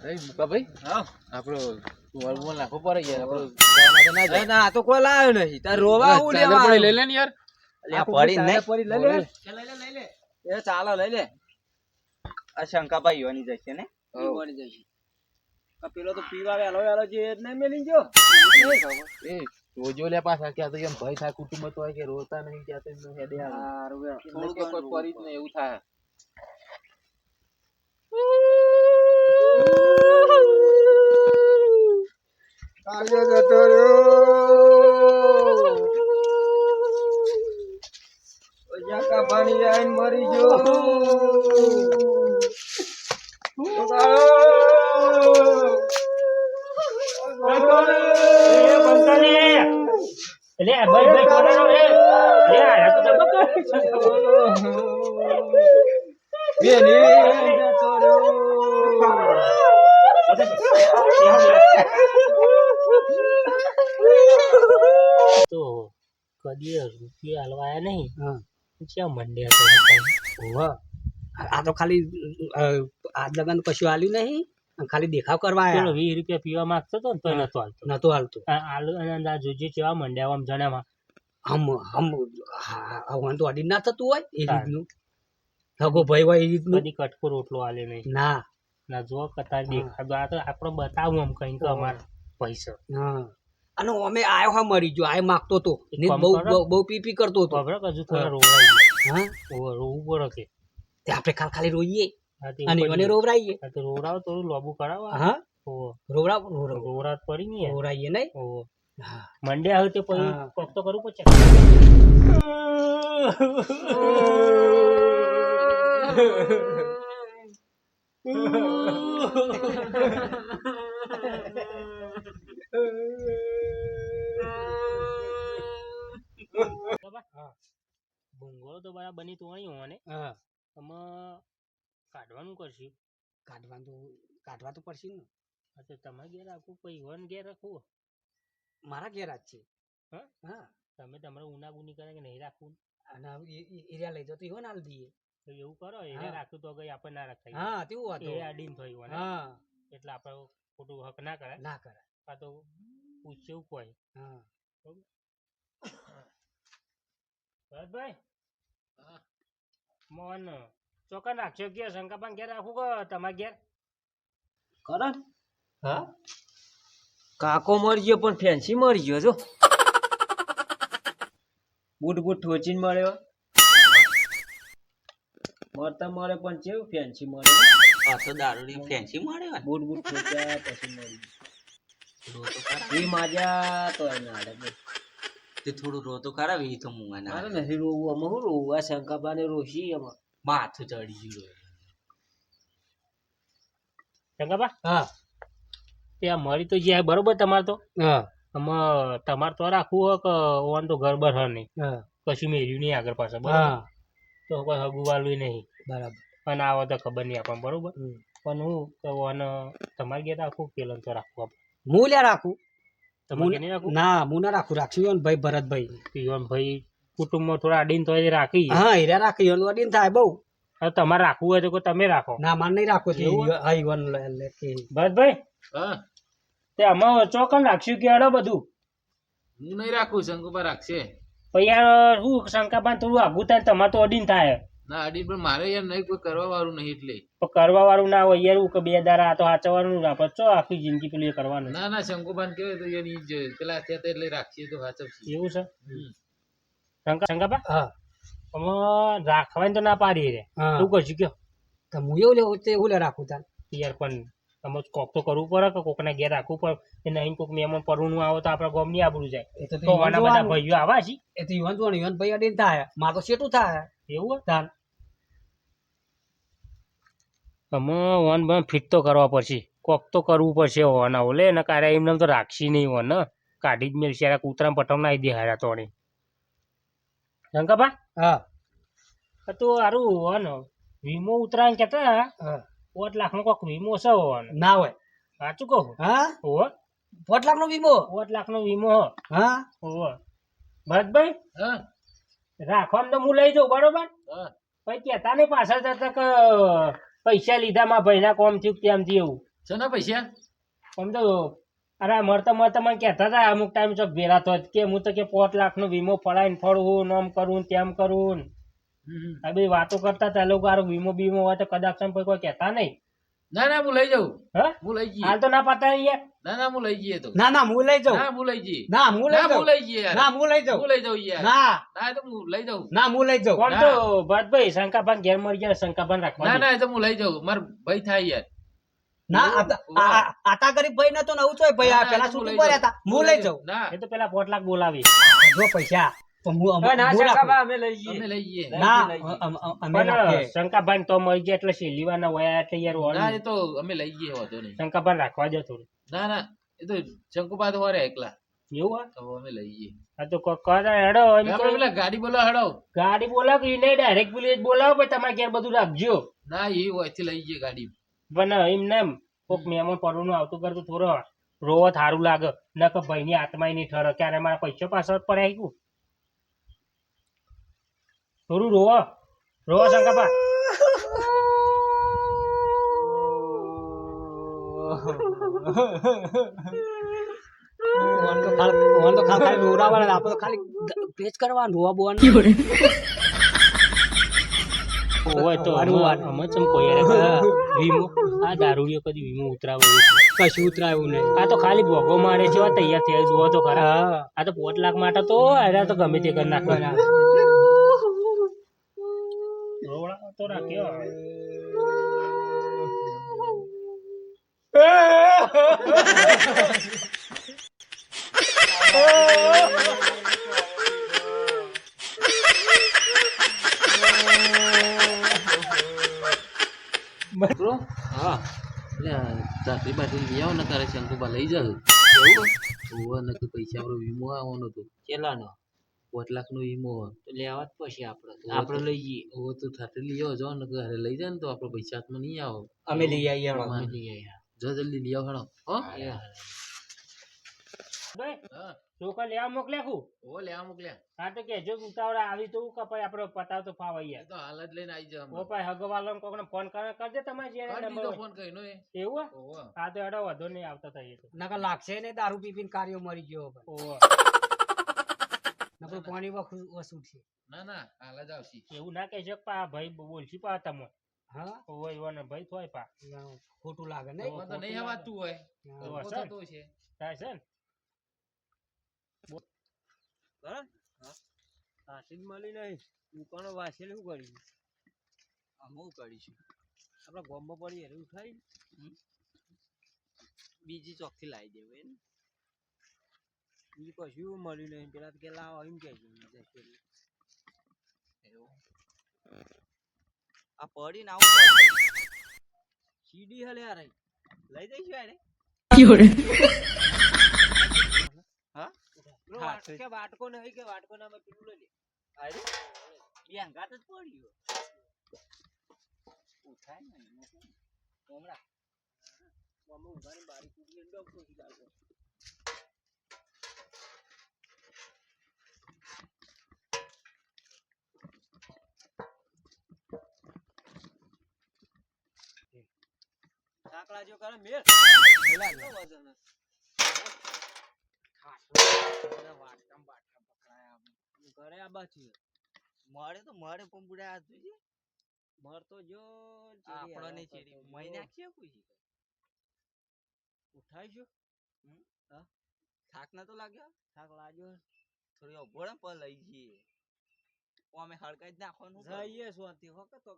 અરે મુકા ભાઈ હા આપણો વળવું નાખો પડે યાર આપણો ગામમાં તો ના જાય. ના તો કોઈ લાવ્યો નહીં તાર રોવા હું ચાદર લેવા પડી લઈ લે ને યાર. આ પડી ચાદર નહીં. પડી લઈ લે એ ચાલો લઈ લે આ શંકાભાઈ યોની જશે ને ઈ બની જશે આ પેલો તો પીવા વેલો જે જ નહીં મેલી ગયો એ રોજો લે પાછા ક્યાં તો એમ ભય થાય કુટુંબ તો હોય કે રોતા નહીં ત્યાં તો એમનું હેડે આવે. હારું વેલો. એમને કે કોઈ પડી જ નહીં એવું થાય. કાળિયો જતો રહ્યો ઓજા કા પાણી આઈને મરી ગયો તો કદી રૂપિયા હલવાયા નહીં ક્યાં મંડ્યા આ તો ખાલી આજ લગન કશું આલ્યું નહીં અને ખાલી દેખાવ કરવા પેલો આયા 20 રૂપિયા પીવા માંગતો હતો ને તો નતો હાલતો નતો હાલતું આલુ અને જોજે કેવા મંડ્યા આમ જણામાં હમ તો અડી ના થતું હોય એ રીતનું હગો ભાઈ હોય એ રીતનું કદી કટકો રોટલો આલે નહીં ના ના જો કતાર દેખાડો આ તો આપણે બતાવું આમ કઈ કે અમારા પૈસા હા અને અમે આયો હા મરી ગયો આય માગતો તો ને કામ બહુ કરો. બહુ પીપી કરતો હતો ખબર હજુ થોડા રોવાય હા રોવું પડે કે તે આપણે ખાલી રોઈએ આ તે અને ઉપર મને રોવરાઈએ આ તો રોવડાવો થોડું લોબુ કરાવો હા ઓહો રોવરાવ રોવરાત પડી ને યાર. રોવરાઈએ નહીં ઓહો હા મંડ્યા હોય તો પછી હા. કોક તો કરવું પડશે ભૂંગળો તો બરાબર બની તોણી હોને હા આમાં કાઢવાનું કરશું કાઢવા તો પડશે ને હા તો તમારે ઘેર રાખવું પછી વન ઘેર રાખવું મારા ઘેર જ છે હા? હા તમે તમારે ઉનાગુની કરે કે નહીં રાખવું અને એરિયા લઈ જાઓ તો ઈવન હાલ દઈએ તો એવું કરો એને હા. રાખવું તો કઈ આપણે ના રખાય હા તેવું હતું એ આડીને થયું ને હા એટલે આપણે ખોટું હક ના કરાય ના કરે આ તો પૂછ્યું કોઈ હા ભરતભાઈ મોહન ચોકન રાખશો કે શંકાબાન ઘેર રાખવું કે તમારે ઘેર કરણ હા કાકો મરી ગયો પણ ફેન્સી મરી ગયો જો બૂટ ઠોચીને મળ્યો મરતા મળે પણ કેવું ફેન્સી મળે આ તો દારૂની ફેન્સી મળે ને બૂટ ઠોચ્યા પછી મરી રો તો ખરા ગયો એ માજા તો એને આડે તે થોડું રો તો ખરા વી તો મુંગા ના મારે નથી રોવું આમાં હું રોવું આ શંકાબાને રોશી આમાં માથું ચડી ગયું શંકાબા હા ત્યાં મળી તો જ્યાં બરોબર તમારે તો હા આમાં તમારે તો રાખવું હોય કે ઓન તો ઘર બર નહીં હા કશું મેળ્યું નહીં આગળ પાછળ બરોબર હા તો કોઈ હગુવાલું નહીં બરાબર અને આવો તો ખબર નહીં આપણને બરોબર હમ. પણ હું તો ઓન તમારે ઘેર રાખવું પેલો તો રાખવું આપણે હું લ્યા રાખું તમારે ઘેર નહીં રાખવું ના હું ના રાખું રાખશું ભાઈ ભરતભાઈ પીવન ભાઈ કુટુંબમાં થોડા આડીને તો રાખી હા હીરા રાખી ઈવન અડીને થાય બહુ હવે તમારે રાખવું હોય તો કોઈ તમે રાખો ના માર નહીં રાખો એવું? હા ઈવન ભરતભાઈ હા તે આમાં ચોકન રાખશું કે અડો બધું હું નહીં રાખું શંકુબા રાખશે. પછી યાર હું શંકાબાન થોડું આગું થાય ને તમારે તો અડીને થાય ના અડી પણ મારે યાર નહીં કોઈ કરવા વાળું નહીં એટલે. પણ કરવા વાળું ના હોય યાર હું કે બે દાડા આ તો સાચવવાનું આપણે ચો આખી જિંદગી પેલું એ કરવાનું ના ના શંકુબાન કેવાય તો યાર ઈ જ પેલા થયા તા એટલે રાખીએ તો સાચવશે. એવું છે શંકાબા હા અમે રાખવાની તો ના પાડીએ રે હા શું કરશું કયો તો હું એવું લેવું તે એવું લે રાખું તાર યાર પણ તમે કોક તો કરવું પડે કે કોકના ઘેર રાખવું પડે એ નહીં કોક મહેમાન પરનું આવે તો આપણા ગામ ની આબરું જાય એ તો તો આના બધા ભાઈઓ આવા છે એ તો ઈવન જોવાનું ઈવન ભાઈ અડીને થાય માર તો શેટું થાય એવું તાર અમે વન બન ફિટ તો કરવા પડશે કોક તો કરવું પડશે હોવાના ઓલે ને કારે એમને તો રાખશી નહીં હોને કાઢી જ મેળશે યાર કૂતરા પટમ નાઈ દે હારા તોડી શંકાબા હા આ તો હારું હોવાનો વીમો ઉતરાણ કેતા હા 5 લાખનો કોક વીમો છે હોવાનો ના હોય સાચું કહું હા હોવ 5 લાખનો વીમો 5 લાખનો વીમો હા હોવ ભરતભાઈ હા રાખવામાં તો હું લઈ જાઉં બરોબર હા પછી કેતા નહીં પાછળ જતા કે પૈસા લીધા માં ભાઈના કોમ થયું તેમ થયું એવું શેના પૈસા આમ તો અરે મળતા મળતા મને કહેતા હતા અમુક ટાઈમ ચોક ભેરા તો કે હું તો કે 5 લાખનો વીમો ફળાઈને ફળવું ને આમ કરું તેમ કરું આ બધી વાતો કરતા હતા લોકો આરો વીમો બીમો હોય તો કદાચ કોઈ કહેતા નહીં. ના ના હું લઈ જાઉં હા હું લઈ જઈએ હાલ તો ના પતા યાર. ના ના હું લઈ જઈએ તો ના ના હું લઈ જાઉં ના હું લઈ જઈએ ના હું લઈ ના હું જાઉં લઈ જઈએ યાર ના હું લઈ જાઉં હું લઈ જાઉં યાર ના ના એ તો હું લઈ જાઉં ના હું લઈ જાઉં કોણ તો ભરતભાઈ શંકાભાઈ ઘેર મળી ગયા શંકાભાઈ રાખવા ના દે. ના એ તો હું લઈ જાઉં માર ભાઈ થાય યાર ના આતા ગરીબ ભાઈ નતો ને આવું ચોય ભાઈ આ ના, પેલા ના, શું હું લઈ ઉપર જાઉં. હતા હું લઈ જાઉં ના એ તો પેલા 5 લાખ બોલાવી જો પૈસા તો હું હવે ના હું રાખું. શંકાબા અમે લઈ જઈએ અમે લઈ જઈએ ના લઈ જઈએ. અમે પણ રાખીએ. શંકાભાઈ તો મળી ગયા એટલે શેલીવાના વયા એટલે યાર ના ઓન એ તો અમે લઈ જઈએ વાંધો નહીં શંકાભાઈ રાખવા દે થોડું ના ના એ તો શંકુપા તો હોરે એકલા એવું હોય તો અમે લઈ જઈએ આ તો કરે હેડો એમ આપણે કહું. પેલા ગાડી બોલો હડો ગાડી બોલાવો કે નહીં ડાયરેક્ટ પેલી જ બોલાવો ભાઈ તમારે ઘેર બધું રાખજો ના એ હોયથી લઈ જઈએ ગાડી પણ એમ ને એમ કોક મહેમાન પરનું આવતું કરતું થોડો રોવો સારું લાગે ન કે ભાઈની આત્મા નહીં ઠરે ક્યારે મારા પૈસા પાછળ પડે આવ્યું થોડું રોવો રોવો શંકાપા ઓન તો ખાલી રોરાવાના આપણે તો ખાલી પેચ કરવાનું રોવા બોવાનું હોય તો અમે ચમ કોઈ યાર વીમો આ દારૂડિયો કદી વીમો ઉતરાવો કશું ઉતરાયું નહીં આ તો ખાલી ભોગો મારે છે તૈયાર થયા જુઓ તો ખરા આ તો 5 લાખ માટે તો એના તો ગમે તે કરી નાખવાના રોવડા તો રાખ્યો બરો હા એટલે ચાકરી બાટરી લઈ આવો ને તારે શંકુપા લઈ જાવ એવું ને કે પૈસા આપણો વીમો આવવાનો હતો ચેલાનો 5 લાખનો વીમો તો લેવા જ પછી આપણે લઈ જઈએ ઓ તો થાતે લઈ આવો જો ને કે હારે લઈ જાય ને તો આપણો પૈસા હાથમાં નહીં આવો અમે લઈ આવીએ અમે લઈ આવીએ. જો જલ્દી લઈ આવો હણો હો ભાઈ હા છોકરા લેવા મોકલ્યા કુ ઓ લે આ મોકલ્યા હા તો કેજો ઉતાવળા આવી તો કપાઈ આપણે પતાવ તો ફાવ એ યાર તો હાલ જ લઈને આવી જાવ ઓ ભાઈ હગવાલો કોકને ફોન કરજે તમારે જે નંબર ફોન કરીને એવું હે? ઓહો હા તો એડો વધો નહીં આવતા થઈએ તો નકર લાગશે ને દારૂ પી પીને કાર્યો મરી ગયો ભાઈ ઓહો. નકર પાણી વસૂલ છે ના ના હાલ જ આવશે એવું ના કહેજો કે પા ભાઈ બોલશી પા તમે હા ઓહો એવો ને ભાઈ થોય પા ખોટું લાગે તો તો નહીં આવતું હોય તો તો હશે ને? થતું છે થાય છે ને આશીષ મળી નહીં દુકાનો વાંચેલી શું કરી અમુક કરીશું આપણા ગામમાં પડી એવું થાય બીજી ચોકથી લાવી દેવું એને બીજું કશું મળ્યું નહીં પેલા તો કે લાવો એમ કે આ પડીને આવું સીડી હલે યાર લઈ જઈશું એને હા કે વાટકો નહીં કે વાટકો ના મેં પેલું લઈ લે અરે બેંગાત જ પડ્યું ઉઠાય ને હમણાં મમ્મી ઉઘાની બારી કૂદી એકદમ ખોટી લાગે સાંકળા જો કરે મેલ મેલા નો વજન વાટકામ બાટકા પકડાયા ઘરે આ બાજુ મળે તો મળે પણ બુડા આ જોઈએ મળતો જો આપણને ચીડી મહી નાખીએ પૂછી ઉઠાઈશું થાક ના તો લાગ્યો થાક લાગ્યો થોડી અભોળા પર લઈ જઈએ અમે હડકાઈ જ નાખવાનું જઈએ શાંતિ હો કે તો